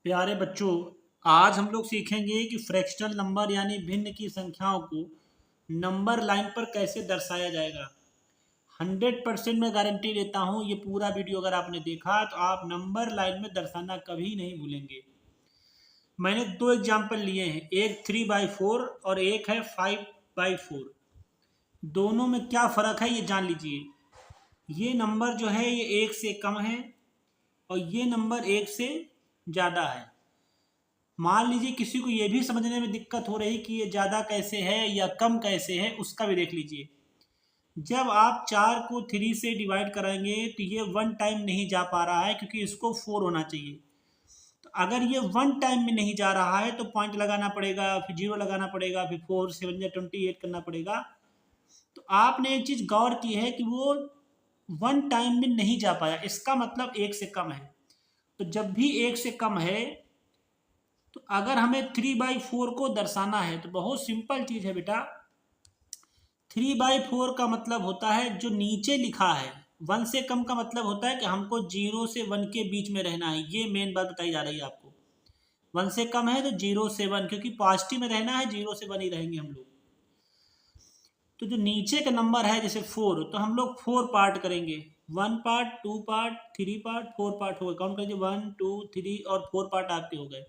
प्यारे बच्चों, आज हम लोग सीखेंगे कि फ्रैक्शनल नंबर यानी भिन्न की संख्याओं को नंबर लाइन पर कैसे दर्शाया जाएगा। 100% मैं गारंटी देता हूँ, ये पूरा वीडियो अगर आपने देखा तो आप नंबर लाइन में दर्शाना कभी नहीं भूलेंगे। मैंने दो एग्जाम्पल लिए हैं, एक 3/4 और एक है 5/4। दोनों में क्या फ़र्क है ये जान लीजिए। ये नंबर जो है ये एक से कम है और ये नंबर एक से ज़्यादा है। मान लीजिए किसी को ये भी समझने में दिक्कत हो रही कि ये ज़्यादा कैसे है या कम कैसे है, उसका भी देख लीजिए। जब आप 4 को 3 से डिवाइड कराएंगे तो ये वन टाइम नहीं जा पा रहा है, क्योंकि इसको 4 होना चाहिए। तो अगर ये वन टाइम में नहीं जा रहा है तो पॉइंट लगाना पड़ेगा, फिर 0 लगाना पड़ेगा, फिर 4 7 28 करना पड़ेगा। तो आपने एक चीज़ गौर की है कि वो वन टाइम में नहीं जा पाया, इसका मतलब एक से कम है। तो जब भी एक से कम है तो अगर हमें 3/4 को दर्शाना है तो बहुत सिंपल चीज़ है बेटा। 3/4 का मतलब होता है जो नीचे लिखा है। 1 से कम का मतलब होता है कि हमको 0 से 1 के बीच में रहना है। ये मेन बात बताई जा रही है आपको। 1 से कम है तो 0 से 1, क्योंकि पॉजिटिव में रहना है, 0 से 1 ही रहेंगे हम लोग। तो जो नीचे का नंबर है जैसे 4, तो हम लोग 4 पार्ट करेंगे। 1 पार्ट, 2 पार्ट, 3 पार्ट, 4 पार्ट हो गए। काउंट करिए, 1 2 3 और 4 पार्ट आपके हो गए।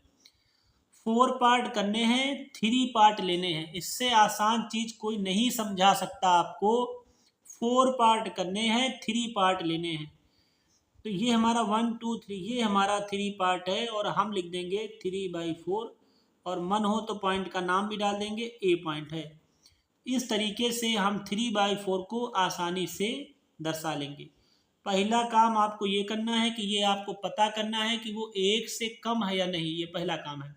4 पार्ट करने हैं, 3 पार्ट लेने हैं। इससे आसान चीज कोई नहीं समझा सकता आपको। 4 पार्ट करने हैं, 3 पार्ट लेने हैं। तो ये हमारा 1 2 3, ये हमारा 3 पार्ट है और हम लिख देंगे 3/4। और मन हो तो पॉइंट का नाम भी डाल देंगे, ए पॉइंट है। इस तरीके से हम 3/4 को आसानी से दर्शा लेंगे। पहला काम आपको ये करना है कि ये आपको पता करना है कि वो एक से कम है या नहीं, ये पहला काम है।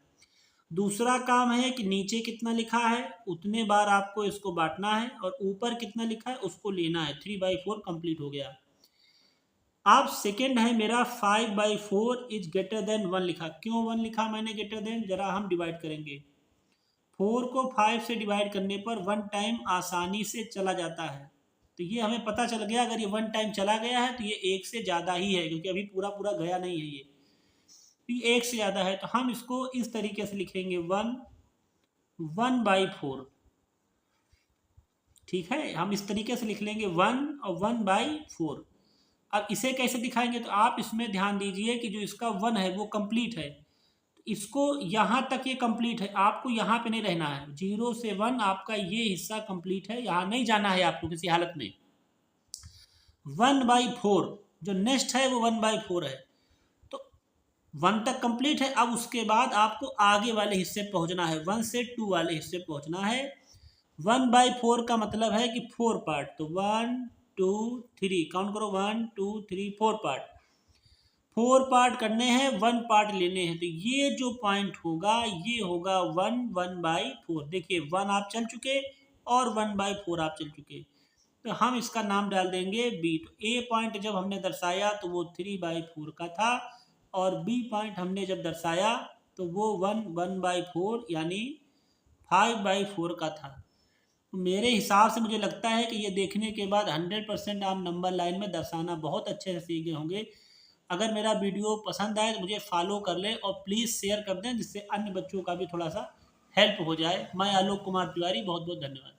दूसरा काम है कि नीचे कितना लिखा है उतने बार आपको इसको बांटना है, और ऊपर कितना लिखा है उसको लेना है। 3/4 कंप्लीट हो गया। अब सेकंड है मेरा 5/4 इज ग्रेटर देन 1 लिखा। क्यों 1 लिखा मैंने ग्रेटर देन, जरा हम डिवाइड करेंगे। 4 को 5 से डिवाइड करने पर 1 टाइम आसानी से चला जाता है। तो ये हमें पता चल गया, अगर ये 1 टाइम चला गया है तो ये एक से ज़्यादा ही है, क्योंकि अभी पूरा पूरा गया नहीं है। ये एक से ज़्यादा है, तो हम इसको इस तरीके से लिखेंगे 1/4। ठीक है, हम इस तरीके से लिख लेंगे 1 और 1/4। अब इसे कैसे दिखाएंगे, तो आप इसमें ध्यान दीजिए कि जो इसका 1 है वो कंप्लीट है। इसको यहाँ तक ये कंप्लीट है, आपको यहाँ पे नहीं रहना है। 0 से 1 आपका ये हिस्सा कंप्लीट है, यहाँ नहीं जाना है आपको किसी हालत में। 1/4 जो नेक्स्ट है वो 1/4 है। तो 1 तक कंप्लीट है। अब उसके बाद आपको आगे वाले हिस्से पहुंचना है, 1 से 2 वाले हिस्से पहुंचना है। 1/4 का मतलब है कि 4 पार्ट। तो 1 2 3, काउंट करो, 1 2 3 4 पार्ट। 4 पार्ट करने हैं, 1 पार्ट लेने हैं। तो ये जो पॉइंट होगा ये होगा 1/4। देखिए 1 आप चल चुके और 1/4 आप चल चुके। तो हम इसका नाम डाल देंगे बी। तो ए पॉइंट जब हमने दर्शाया तो वो 3/4 का था, और बी पॉइंट हमने जब दर्शाया तो वो 1/4 यानी 5/4 का था। तो मेरे हिसाब से मुझे लगता है कि ये देखने के बाद 100% आप नंबर लाइन में दर्शाना बहुत अच्छे से सीखे होंगे। अगर मेरा वीडियो पसंद आए तो मुझे फॉलो कर लें और प्लीज़ शेयर कर दें, जिससे अन्य बच्चों का भी थोड़ा सा हेल्प हो जाए। मैं आलोक कुमार तिवारी, बहुत बहुत धन्यवाद।